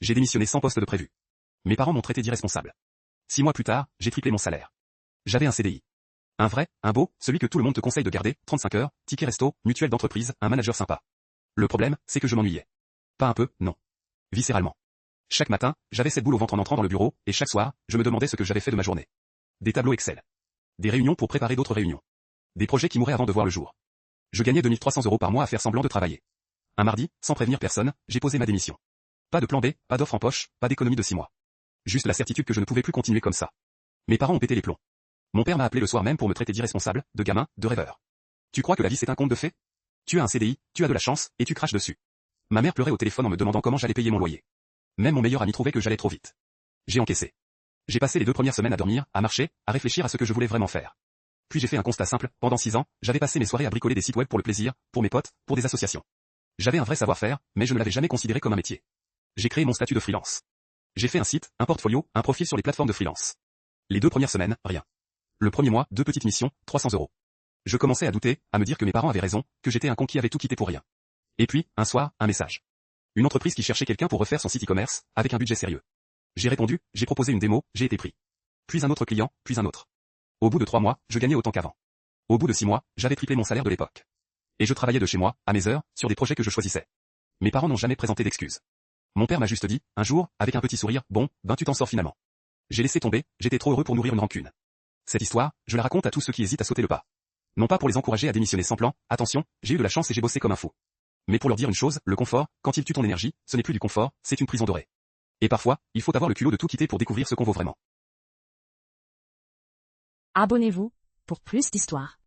J'ai démissionné sans poste de prévu. Mes parents m'ont traité d'irresponsable. 6 mois plus tard, j'ai triplé mon salaire. J'avais un CDI. Un vrai, un beau, celui que tout le monde te conseille de garder, 35 heures, ticket resto, mutuelle d'entreprise, un manager sympa. Le problème, c'est que je m'ennuyais. Pas un peu, non. Viscéralement. Chaque matin, j'avais cette boule au ventre en entrant dans le bureau, et chaque soir, je me demandais ce que j'avais fait de ma journée. Des tableaux Excel. Des réunions pour préparer d'autres réunions. Des projets qui mouraient avant de voir le jour. Je gagnais 2300 € par mois à faire semblant de travailler. Un mardi, sans prévenir personne, j'ai posé ma démission. Pas de plan B, pas d'offre en poche, pas d'économie de 6 mois. Juste la certitude que je ne pouvais plus continuer comme ça. Mes parents ont pété les plombs. Mon père m'a appelé le soir même pour me traiter d'irresponsable, de gamin, de rêveur. Tu crois que la vie c'est un conte de fées? Tu as un CDI, tu as de la chance, et tu craches dessus. Ma mère pleurait au téléphone en me demandant comment j'allais payer mon loyer. Même mon meilleur ami trouvait que j'allais trop vite. J'ai encaissé. J'ai passé les 2 premières semaines à dormir, à marcher, à réfléchir à ce que je voulais vraiment faire. Puis j'ai fait un constat simple, pendant 6 ans, j'avais passé mes soirées à bricoler des sites web pour le plaisir, pour mes potes, pour des associations. J'avais un vrai savoir-faire, mais je ne l'avais jamais considéré comme un métier. J'ai créé mon statut de freelance. J'ai fait un site, un portfolio, un profil sur les plateformes de freelance. Les 2 premières semaines, rien. Le premier mois, 2 petites missions, 300 €. Je commençais à douter, à me dire que mes parents avaient raison, que j'étais un con qui avait tout quitté pour rien. Et puis, un soir, un message. Une entreprise qui cherchait quelqu'un pour refaire son site e-commerce, avec un budget sérieux. J'ai répondu, j'ai proposé une démo, j'ai été pris. Puis un autre client, puis un autre. Au bout de 3 mois, je gagnais autant qu'avant. Au bout de 6 mois, j'avais triplé mon salaire de l'époque. Et je travaillais de chez moi, à mes heures, sur des projets que je choisissais. Mes parents n'ont jamais présenté d'excuses. Mon père m'a juste dit, un jour, avec un petit sourire, bon, ben tu t'en sors finalement. J'ai laissé tomber, j'étais trop heureux pour nourrir une rancune. Cette histoire, je la raconte à tous ceux qui hésitent à sauter le pas. Non pas pour les encourager à démissionner sans plan, attention, j'ai eu de la chance et j'ai bossé comme un fou. Mais pour leur dire une chose, le confort, quand il tue ton énergie, ce n'est plus du confort, c'est une prison dorée. Et parfois, il faut avoir le culot de tout quitter pour découvrir ce qu'on vaut vraiment. Abonnez-vous pour plus d'histoires.